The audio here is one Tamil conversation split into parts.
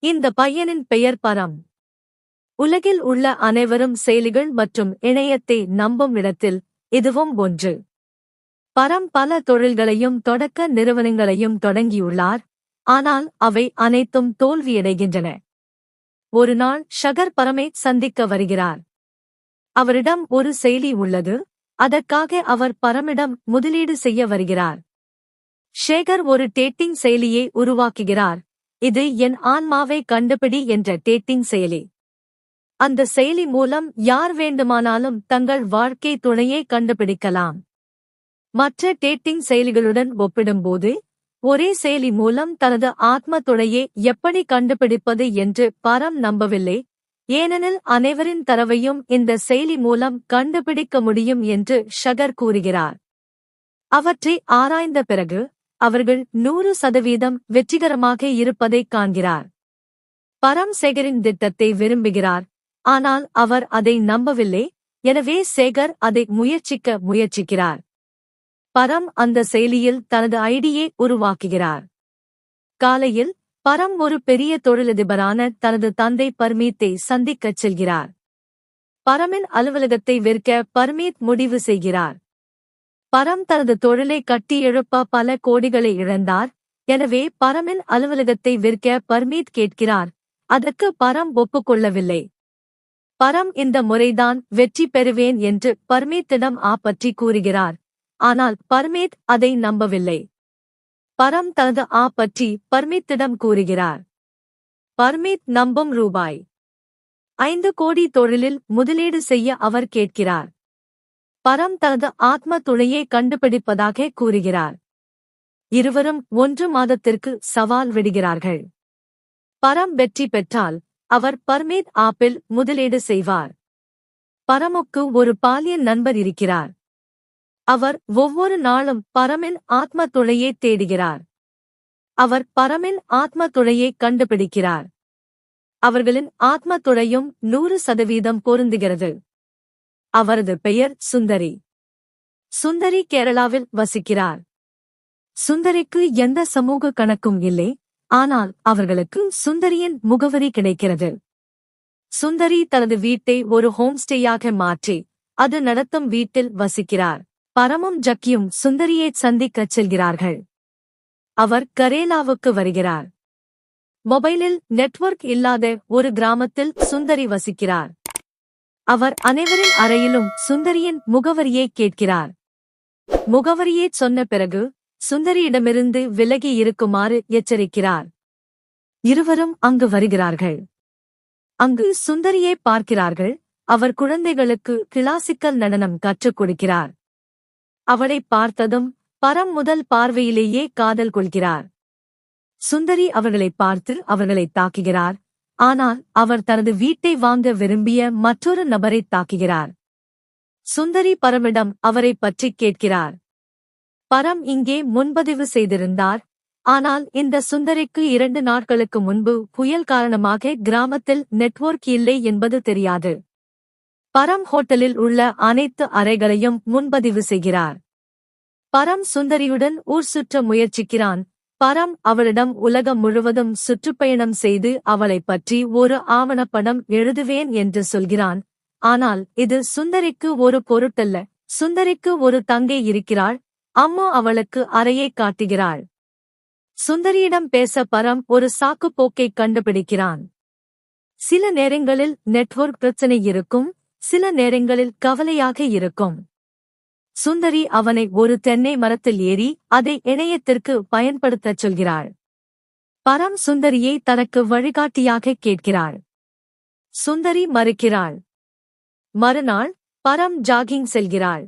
இந்த பையனின் பெயர் பரம். உலகில் உள்ள அனைவரும் செயலிகள் மற்றும் இணையத்தை நம்பும் இடத்தில் இதுவும் ஒன்று. பரம் பல தொழில்களையும் தொடக்க நிறுவனங்களையும் தொடங்கியுள்ளார். ஆனால் அவை அனைத்தும் தோல்வியடைகின்றன. ஒருநாள் ஷகர் பரமை சந்திக்க வருகிறார். அவரிடம் ஒரு செயலி உள்ளது. அதற்காக அவர் பரமிடம் முதலீடு செய்ய வருகிறார். ஷேகர் ஒரு டேட்டிங் செயலியை உருவாக்குகிறார். இது என் ஆன்மாவை கண்டுபிடி என்ற டேட்டிங் செயலி. அந்த செயலி மூலம் யார் வேண்டுமானாலும் தங்கள் வாழ்க்கை துணையை கண்டுபிடிக்கலாம். மற்ற டேட்டிங் செயலிகளுடன் ஒப்பிடும்போது ஒரே செயலி மூலம் தனது ஆத்ம துணையை எப்படி கண்டுபிடிப்பது என்று பரம் நம்பவில்லை. ஏனெனில் அனைவரின் தரவையும் இந்த செயலி மூலம் கண்டுபிடிக்க முடியும் என்று ஷகர் கூறுகிறார். அவற்றை ஆராய்ந்த பிறகு அவர்கள் 100% வெற்றிகரமாக இருப்பதைக் காண்கிறார். பரம் சேகரின் திட்டத்தை விரும்புகிறார். ஆனால் அவர் அதை நம்பவில்லை. எனவே சேகர் அதை முயற்சிக்கிறார். பரம் அந்த செயலியில் தனது ஐடியை உருவாக்குகிறார். காலையில் பரம் ஒரு பெரிய தொழிலதிபரான தனது தந்தை பர்மீத்தை சந்திக்கச் செல்கிறார். பரமின் அலுவலகத்தை விற்க பர்மீத் முடிவு செய்கிறார். பரம் தனது தொழிலை கட்டி எழுப்ப பல கோடிகளை இழந்தார். எனவே பரமின் அலுவலகத்தை விற்க பர்மீத் கேட்கிறார். அதற்கு பரம் ஒப்புக்கொள்ளவில்லை. பரம் இந்த முறைதான் வெற்றி பெறுவேன் என்று பர்மீத்திடம் பற்றி கூறுகிறார். ஆனால் பர்மீத் அதை நம்பவில்லை. பரம் தனது பற்றி பர்மீத்திடம் கூறுகிறார். பர்மீத் நம்பும் ரூபாய் 5 கோடி தொழிலில் முதலீடு செய்ய அவர் கேட்கிறார். பரம் தனது ஆத்ம துணையை கண்டுபிடிப்பதாக கூறுகிறார். இருவரும் 1 மாதத்திற்கு சவால் விடுகிறார்கள். பரம் வெற்றி பெற்றால் அவர் பர்மீத் ஆப்பில் முதலீடு செய்வார். பரமுக்கு ஒரு பாலியல் நண்பர் இருக்கிறார். அவர் ஒவ்வொரு நாளும் பரமின் ஆத்ம துணையை தேடுகிறார். அவர் பரமின் ஆத்ம துணையை கண்டுபிடிக்கிறார். அவர்களின் ஆத்ம துணையும் 100% பொருந்துகிறது. அவரது பெயர் சுந்தரி. சுந்தரி கேரளாவில் வசிக்கிறார். சுந்தரிக்கு எந்த சமூக கணக்கும் இல்லை. ஆனால் அவர்களுக்கு சுந்தரியின் முகவரி கிடைக்கிறது. சுந்தரி தனது வீட்டை ஒரு ஹோம்ஸ்டேயாக மாற்றி அது நடத்தும் வீட்டில் வசிக்கிறார். பரமும் ஜக்கியும் சுந்தரியை சந்திக்கச் செல்கிறார்கள். அவர் கரேலாவுக்கு வருகிறார். மொபைலில் நெட்வொர்க் இல்லாத ஒரு கிராமத்தில் சுந்தரி வசிக்கிறார். அவர் அனைவரின் அறையிலும் சுந்தரியின் முகவரியை கேட்கிறார். முகவரியை சொன்ன பிறகு சுந்தரியிடமிருந்து விலகி இருக்குமாறு எச்சரிக்கிறார். இருவரும் அங்கு வருகிறார்கள். அங்கு சுந்தரியை பார்க்கிறார்கள். அவர் குழந்தைகளுக்கு கிளாசிக்கல் நடனம் கற்றுக் கொடுக்கிறார். அவளை பார்த்ததும் பரம் முதல் பார்வையிலேயே காதல் கொள்கிறார். சுந்தரி அவர்களை பார்த்து அவர்களை தாக்குகிறார். ஆனால் அவர் தனது வீட்டை வாங்க விரும்பிய மற்றொரு நபரை தாக்குகிறார். சுந்தரி பரமிடம் அவரை பற்றி கேட்கிறார். பரம் இங்கே முன்பதிவு செய்திருந்தார். ஆனால் இந்த சுந்தரிக்கு 2 நாட்களுக்கு முன்பு புயல் காரணமாக கிராமத்தில் நெட்வொர்க் இல்லை என்பது தெரியாது. பரம் ஹோட்டலில் உள்ள அனைத்து அறைகளையும் முன்பதிவு செய்கிறார். பரம் சுந்தரியுடன் ஊர் சுற்ற முயற்சிக்கிறான். பரம் அவளிடம் உலகம் முழுவதும் சுற்றுப்பயணம் செய்து அவளைப் பற்றி ஒரு ஆவணப்படம் எழுதுவேன் என்று சொல்கிறான். ஆனால் இது சுந்தரிக்கு ஒரு பொருட்டல்ல. சுந்தரிக்கு ஒரு தங்கை இருக்கிறாள். அம்மா அவளுக்கு அறையை காட்டுகிறாள். சுந்தரியிடம் பேச பரம் ஒரு சாக்குப்போக்கைக் கண்டுபிடிக்கிறான். சில நேரங்களில் நெட்வொர்க் பிரச்சனை இருக்கும். சில நேரங்களில் கவலையாக இருக்கும். சுந்தரி அவனை ஒரு தென்னை மரத்தில் ஏறி அதை இணையத்திற்கு பயன்படுத்தச் சொல்கிறாள். பரம் சுந்தரியை தனக்கு வழிகாட்டியாக கேட்கிறாள். சுந்தரி மறுக்கிறாள். மறுநாள் பரம் ஜாகிங் செல்கிறாள்.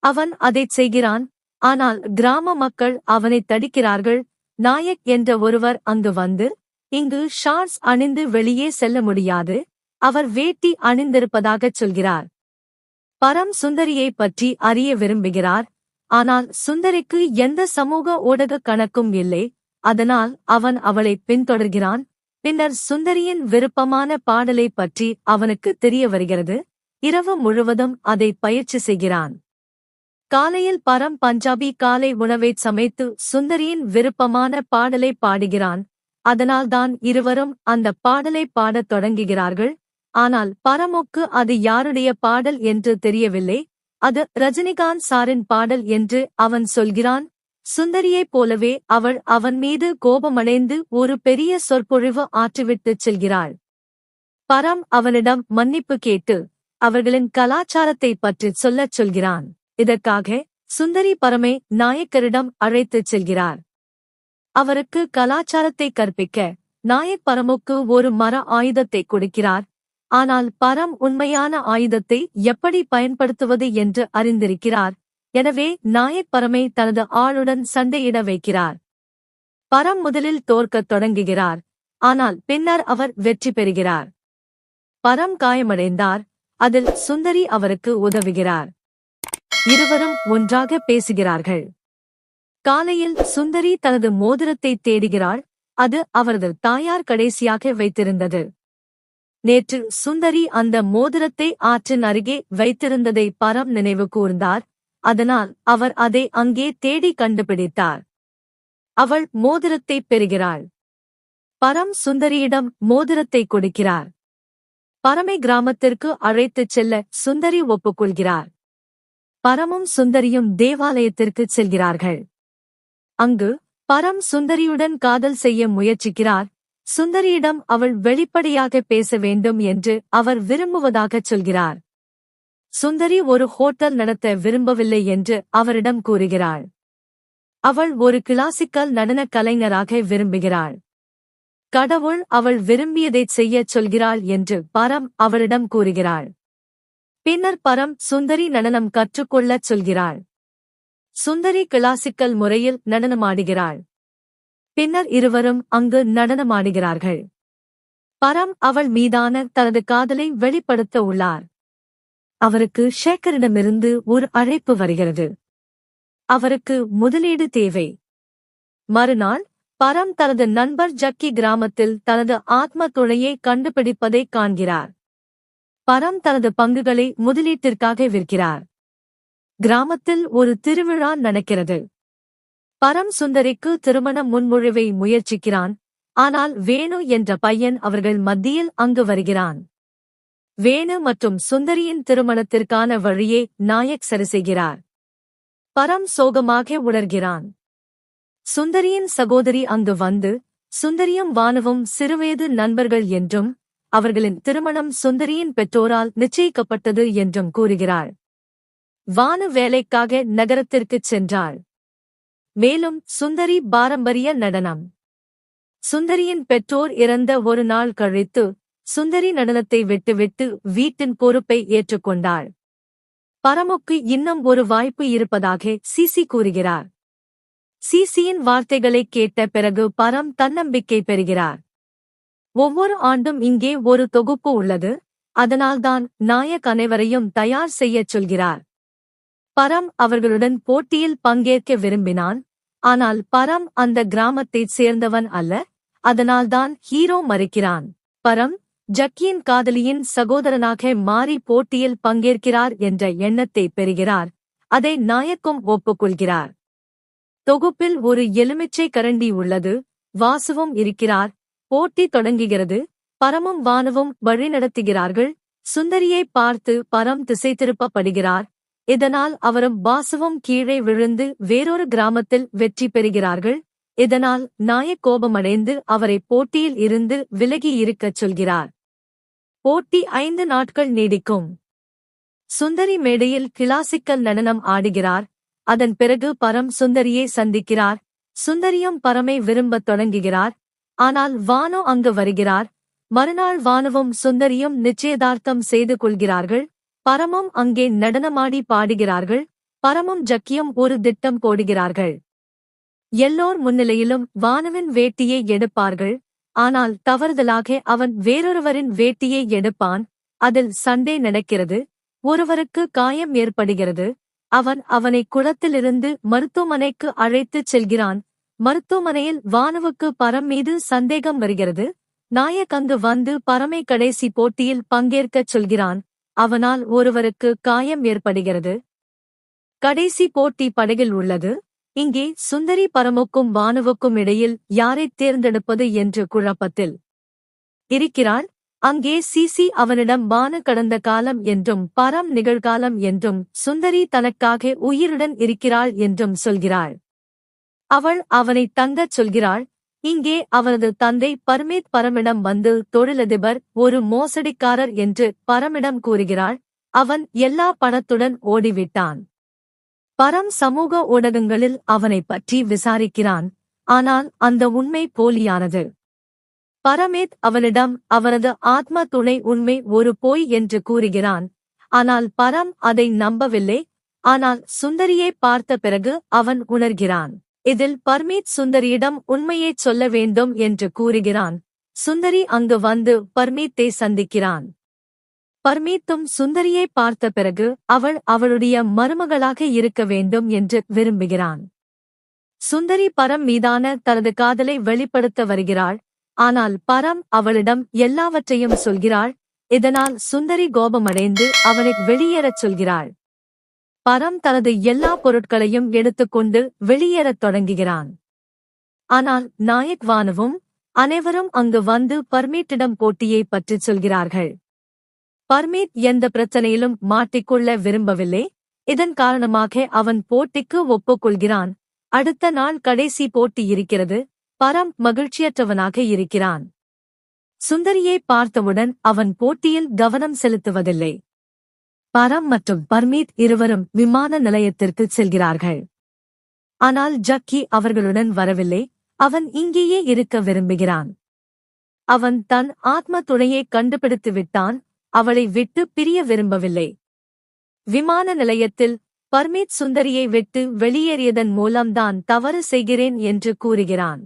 அவன் அதைச் செய்கிறான். ஆனால் கிராம மக்கள் அவனை தடுக்கிறார்கள். நாயக் என்ற ஒருவர் அங்கு வந்து, இங்கு ஷார்ட்ஸ் அணிந்து வெளியே செல்ல முடியாது. அவர் வேட்டி அணிந்திருப்பதாகச் சொல்கிறார். பரம் சுந்தரியை பற்றி அறிய விரும்புகிறார். ஆனால் சுந்தரிக்கு எந்த சமூக ஊடக கணக்கும் இல்லை. அதனால் அவன் அவளை பின்தொடர்கிறான். பின்னர் சுந்தரியின் விருப்பமான பாடலை பற்றி அவனுக்கு தெரிய வருகிறது. இரவு முழுவதும் அதை பயிற்சி செய்கிறான். காலையில் பரம் பஞ்சாபி காலை உணவைச் சமைத்து சுந்தரியின் விருப்பமான பாடலை பாடுகிறான். அதனால்தான் இருவரும் அந்த பாடலை பாடத் தொடங்குகிறார்கள். ஆனால் பரமுக்கு அது யாருடைய பாடல் என்று தெரியவில்லை. அது ரஜினிகாந்த் சாரின் பாடல் என்று அவன் சொல்கிறான். சுந்தரியைப் போலவே அவள் அவன் மீது கோபமடைந்து ஒரு பெரிய சொற்பொழிவு ஆற்றிவிட்டுச் செல்கிறாள். பரம் அவனிடம் மன்னிப்பு கேட்டு அவர்களின் கலாச்சாரத்தைப் பற்றிச் சொல்லச் சொல்கிறான். இதற்காக சுந்தரி பரமை நாயக்கரிடம் அழைத்துச் செல்கிறார். அவருக்கு கலாச்சாரத்தை கற்பிக்க நாயக் பரமுக்கு ஒரு மர ஆயுதத்தை கொடுக்கிறார். ஆனால் பரம் உண்மையான ஆயுதத்தை எப்படி பயன்படுத்துவது என்று அறிந்திருக்கிறார். எனவே நாயக் பரமை தனது ஆளுடன் சண்டையிட வைக்கிறார். பரம் முதலில் தோற்கத் தொடங்குகிறார். ஆனால் பின்னர் அவர் வெற்றி பெறுகிறார். பரம் காயமடைந்தார். அதில் சுந்தரி அவருக்கு உதவுகிறார். இருவரும் ஒன்றாக பேசுகிறார்கள். காலையில் சுந்தரி தனது மோதிரத்தை தேடுகிறாள். அது அவரது தாயார் கடைசியாக வைத்திருந்தது. நேற்று சுந்தரி அந்த மோதிரத்தை ஆற்றின் அருகே வைத்திருந்ததை பரம் நினைவு கூர்ந்தார். அதனால் அவர் அதை அங்கே தேடி கண்டுபிடித்தார். அவள் மோதிரத்தை பெறுகிறாள். பரம் சுந்தரியிடம் மோதிரத்தை கொடுக்கிறார். பரமை கிராமத்திற்கு அழைத்துச் செல்ல சுந்தரி ஒப்புக்கொள்கிறார். பரமும் சுந்தரியும் தேவாலயத்திற்குச் செல்கிறார்கள். அங்கு பரம் சுந்தரியுடன் காதல் செய்ய முயற்சிக்கிறார். சுந்தரியிடம் அவள் வெளிப்படையாக பேச வேண்டும் என்று அவர் விரும்புவதாகச் சொல்கிறார். சுந்தரி ஒரு ஹோட்டல் நடத்த விரும்பவில்லை என்று அவரிடம் கூறுகிறாள். அவள் ஒரு கிளாசிக்கல் நடனக் கலைஞராக விரும்புகிறாள். கடவுள் அவள் விரும்பியதைச் செய்யச் சொல்கிறாள் என்று பரம் அவளிடம் கூறுகிறாள். பின்னர் பரம் சுந்தரி நடனம் கற்றுக்கொள்ளச் சொல்கிறாள். சுந்தரி கிளாசிக்கல் முறையில் நடனமாடுகிறாள். பின்னர் இருவரும் அங்கு நடனமாடுகிறார்கள். பரம் அவள் மீதான தனது காதலை வெளிப்படுத்த உள்ளார். அவருக்கு ஷேக்கரிடமிருந்து ஒரு அழைப்பு வருகிறது. அவருக்கு முதலீடு தேவை. மறுநாள் பரம் தனது நண்பர் ஜக்கி கிராமத்தில் தனது ஆத்ம துணையை கண்டுபிடிப்பதைக் காண்கிறார். பரம் தனது பங்குகளை முதலீட்டிற்காக விற்கிறார். கிராமத்தில் ஒரு திருவிழா நடக்கிறது. பரம் சுந்தரிக்கு திருமண முன்மொழிவை முயற்சிக்கிறான். ஆனால் வேணு என்ற பையன் அவர்கள் மத்தியில் அங்கு வருகிறான். வேணு மற்றும் சுந்தரியின் திருமணத்திற்கான வழியை நாயக் சரி செய்கிறார். பரம் சோகமாக உணர்கிறான். சுந்தரியின் சகோதரி அங்கு வந்து சுந்தரியும் வானுவும் சிறுவயது நண்பர்கள் என்றும் அவர்களின் திருமணம் சுந்தரியின் பெற்றோரால் நிச்சயிக்கப்பட்டது என்றும் கூறுகிறாள். வானு வேலைக்காக நகரத்திற்குச் சென்றாள். மேலும் சுந்தரி பாரம்பரிய நடனம். சுந்தரியின் பெற்றோர் இறந்த ஒரு நாள் கழித்து சுந்தரி நடனத்தை விட்டுவிட்டு வீட்டின் பொறுப்பை ஏற்றுக்கொண்டாள். பரமுக்கு இன்னும் ஒரு வாய்ப்பு இருப்பதாக சிசி கூறுகிறார். சிசியின் வார்த்தைகளைக் கேட்ட பிறகு பரம் தன்னம்பிக்கை பெறுகிறார். ஒவ்வொரு ஆண்டும் இங்கே ஒரு தொகுப்பு உள்ளது. அதனால்தான் நாயக் அனைவரையும் தயார் செய்யச் சொல்கிறார். பரம் அவர்களுடன் போட்டியில் பங்கேற்க விரும்பினான். ஆனால் பரம் அந்த கிராமத்தைச் சேர்ந்தவன் அல்ல. அதனால்தான் ஹீரோ மறுக்கிறான். பரம் ஜக்கியின் காதலியின் சகோதரனாக மாறி போட்டியில் பங்கேற்கிறார் என்ற எண்ணத்தை பெறுகிறார். அதை நாயக்கும் ஒப்புக்கொள்கிறார். தொகுப்பில் ஒரு எலுமிச்சை கரண்டி உள்ளது. வாசுவும் இருக்கிறார். போட்டி தொடங்குகிறது. பரமும் வானுவும் வழிநடத்துகிறார்கள். சுந்தரியை பார்த்து பரம் திசை திருப்பப்படுகிறார். இதனால் அவரும் வாசுவும் கீழே விழுந்து வேறொரு கிராமத்தில் வெற்றி பெறுகிறார்கள். இதனால் நாயக் கோபமடைந்து அவரை போட்டியில் இருந்து விலகி இருக்கச் சொல்கிறார். போட்டி 5 நாட்கள் நீடிக்கும். சுந்தரி மேடையில் கிளாசிக்கல் நடனம் ஆடுகிறார். அதன் பிறகு பரம் சுந்தரியை சந்திக்கிறார். சுந்தரியும் பரமை விரும்பத் தொடங்குகிறார். ஆனால் வானு அங்கு வருகிறார். மறுநாள் வானுவும் சுந்தரியும் நிச்சயதார்த்தம் செய்து கொள்கிறார்கள். பரமும் அங்கே நடனமாடி பாடுகிறார்கள். பரமும் ஜக்கியும் ஒரு திட்டம் போடுகிறார்கள். எல்லோர் முன்னிலையிலும் வானுவின் வேட்டியை எடுப்பார்கள். ஆனால் தவறுதலாக அவன் வேறொருவரின் வேட்டியை எடுப்பான். அதில் சண்டை நடக்கிறது. ஒருவருக்கு காயம் ஏற்படுகிறது. அவனை குளத்திலிருந்து மருத்துவமனைக்கு அழைத்துச் செல்கிறான். மருத்துவமனையில் வானுவுக்கு பரம் மீது சந்தேகம் வருகிறது. நாயக் அங்கு வந்து பரமை கடைசி போட்டியில் பங்கேற்கச் சொல்கிறான். அவனால் ஒருவருக்கு காயம் ஏற்படுகிறது. கடைசி போட்டி படகில் உள்ளது. இங்கே சுந்தரி பரமுக்கும் பானுவுக்கும் இடையில் யாரைத் தேர்ந்தெடுப்பது என்று குழப்பத்தில் இருக்கிறாள். அங்கே சிசி அவனிடம் பானு கடந்த காலம் என்றும் பரம் நிகழ்காலம் என்றும் சுந்தரி தனக்காக உயிருடன் இருக்கிறாள் என்றும் சொல்கிறாள். அவள் அவனை தங்கச் சொல்கிறாள். இங்கே அவனது தந்தை பர்மீத் பரமிடம் வந்து தொழிலதிபர், ஒரு மோசடிக்காரர் என்று பரமிடம் கூறுகிறாள். அவன் எல்லா பணத்துடன் ஓடிவிட்டான். பரம் சமூக ஊடகங்களில் அவனைப் பற்றி விசாரிக்கிறான். ஆனால் அந்த உண்மை போலியானது. பரமேத் அவனிடம் அவனது ஆத்ம துணை உண்மை ஒரு பொய் என்று கூறுகிறான். ஆனால் பரம் அதை நம்பவில்லை. ஆனால் சுந்தரியை பார்த்த பிறகு அவன் உணர்கிறான். இதில் பர்மீத் சுந்தரியிடம் உண்மையைச் சொல்ல வேண்டும் என்று கூறுகிறான். சுந்தரி அங்கு வந்து பர்மீத்தை சந்திக்கிறான். பர்மீத்தும் சுந்தரியை பார்த்த பிறகு அவள் அவளுடைய மருமகளாக இருக்க வேண்டும் என்று விரும்புகிறான். சுந்தரி பரம் மீதான தனது காதலை வெளிப்படுத்த வருகிறாள். ஆனால் பரம் அவளிடம் எல்லாவற்றையும் சொல்கிறாள். இதனால் சுந்தரி கோபமடைந்து அவனை வெளியேறச் சொல்கிறாள். பரம் தனது எல்லா பொருட்களையும் எடுத்துக்கொண்டு வெளியேறத் தொடங்குகிறான். ஆனால் நாயக் வானுவும் அனைவரும் அங்கு வந்து பர்மீத்திடம் போட்டியை பற்றிச் சொல்கிறார்கள். பர்மீத் எந்த பிரச்சனையிலும் மாட்டிக்கொள்ள விரும்பவில்லை. இதன் காரணமாக அவன் போட்டிக்கு ஒப்புக்கொள்கிறான். அடுத்த நாள் கடைசி போட்டி இருக்கிறது. பரம் மகிழ்ச்சியற்றவனாக இருக்கிறான். சுந்தரியை பார்த்தவுடன் அவன் போட்டியில் கவனம் செலுத்துவதில்லை. பரம் மற்றும் பர்மீத் இருவரும் விமான நிலையத்திற்கு செல்கிறார்கள். ஆனால் ஜக்கி அவர்களுடன் வரவில்லை. அவன் இங்கேயே இருக்க விரும்புகிறான். அவன் தன் ஆத்ம துணையை கண்டுபிடித்து விட்டான். அவளை விட்டு பிரிய விரும்பவில்லை. விமான நிலையத்தில் பர்மீத் சுந்தரியை விட்டு வெளியேறியதன் மூலம்தான் தவறு செய்கிறேன் என்று கூறுகிறான்.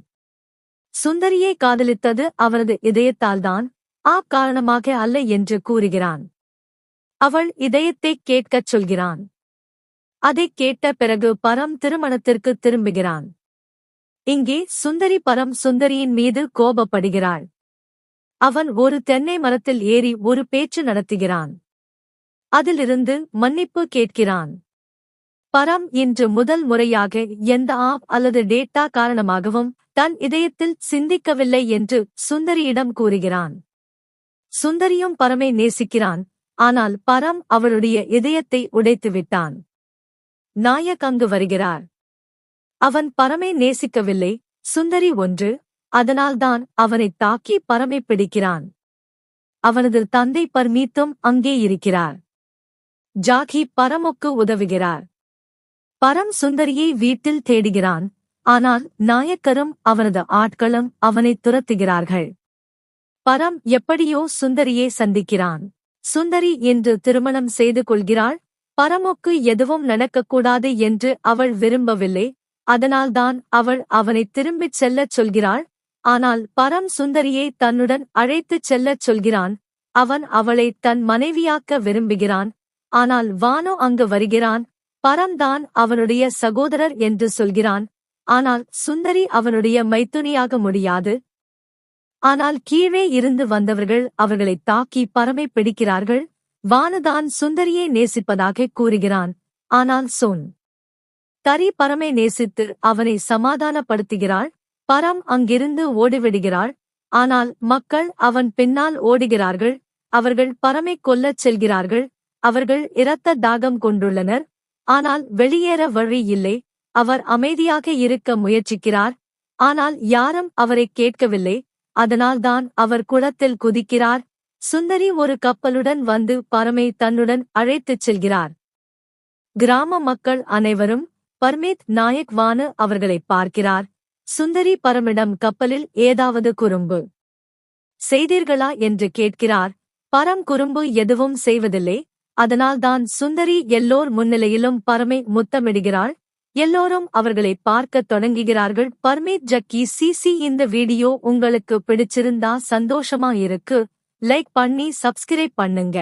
சுந்தரியை காதலித்தது அவனது இதயத்தால்தான், காரணமாக அல்ல என்று கூறுகிறான். அவள் இதயத்தைக் கேட்கச் சொல்கிறான். அதைக் கேட்ட பிறகு பரம் திருமணத்திற்கு திரும்புகிறான். இங்கே சுந்தரி பரம் சுந்தரியின் மீது கோபப்படுகிறாள். அவன் ஒரு தென்னை மரத்தில் ஏறி ஒரு பேச்சு நடத்துகிறான். அதிலிருந்து மன்னிப்பு கேட்கிறான். பரம் இன்று முதல் முறையாக எந்த ஆப் அல்லது டேட்டா காரணமாகவும் தன் இதயத்தில் சிந்திக்கவில்லை என்று சுந்தரியிடம் கூறுகிறான். சுந்தரியும் பரமை நேசிக்கிறான். ஆனால் பரம் அவளுடைய இதயத்தை உடைத்துவிட்டான். நாயக் அங்கு வருகிறார். அவன் பரமை நேசிக்கவில்லை. சுந்தரி ஒன்று. அதனால்தான் அவனைத் தாக்கி பரமை பிடிக்கிறான். அவனது தந்தை பர்மீத்தும் அங்கே இருக்கிறார். ஜாகி பரமுக்கு உதவுகிறார். பரம் சுந்தரியை வீட்டில் தேடுகிறான். ஆனால் நாயக்கரும் அவனது ஆட்களும் அவனை துரத்துகிறார்கள். பரம் எப்படியோ சுந்தரியை சந்திக்கிறான். சுந்தரி இன்று திருமணம் செய்து கொள்கிறாள். பரமுக்கு எதுவும் நடக்கக்கூடாது என்று அவள் விரும்பவில்லை. அதனால்தான் அவள் அவனை திரும்பிச் செல்லச் சொல்கிறாள். ஆனால் பரம் சுந்தரியை தன்னுடன் அழைத்துச் செல்லச் சொல்கிறான். அவன் அவளை தன் மனைவியாக்க விரும்புகிறான். ஆனால் வானு அங்கு வருகிறான். பரம்தான் அவனுடைய சகோதரர் என்று சொல்கிறான். ஆனால் சுந்தரி அவனுடைய மைத்துனியாக முடியாது. ஆனால் கீழே இருந்து வந்தவர்கள் அவர்களைத் தாக்கி பரமை பிடிக்கிறார்கள். வானுதான் சுந்தரியை நேசிப்பதாக கூறுகிறான். ஆனால் தரி பரமை நேசித்து அவனை சமாதானப்படுத்துகிறாள். பரம் அங்கிருந்து ஓடிவிடுகிறாள். ஆனால் மக்கள் அவன் பின்னால் ஓடுகிறார்கள். அவர்கள் பரமை கொல்லச் செல்கிறார்கள். அவர்கள் இரத்த தாகம் கொண்டுள்ளனர். ஆனால் வெளியேற வழி இல்லை. அவர் அமைதியாக இருக்க முயற்சிக்கிறார். ஆனால் யாரும் அவரைக் கேட்கவில்லை. அதனால்தான் அவர் குளத்தில் குதிக்கிறார். சுந்தரி ஒரு கப்பலுடன் வந்து பரமை தன்னுடன் அழைத்துச் செல்கிறார். கிராம மக்கள் அனைவரும் பர்மீத் நாயக் வானு அவர்களைப் பார்க்கிறார். சுந்தரி பரமிடம் கப்பலில் ஏதாவது குறும்பு செய்தீர்களா என்று கேட்கிறார். பரம் குறும்பு எதுவும் செய்வதில்லை. அதனால்தான் சுந்தரி எல்லோர் முன்னிலையிலும் பரமை முத்தமிடுகிறாள். எல்லோரும் அவர்களை பார்க்கத் தொடங்குகிறார்கள். பர்மீத் ஜக்கி சிசி இந்த வீடியோ உங்களுக்கு பிடிச்சிருந்தா சந்தோஷமா இருக்கு. லைக் பண்ணி சப்ஸ்கிரைப் பண்ணுங்க.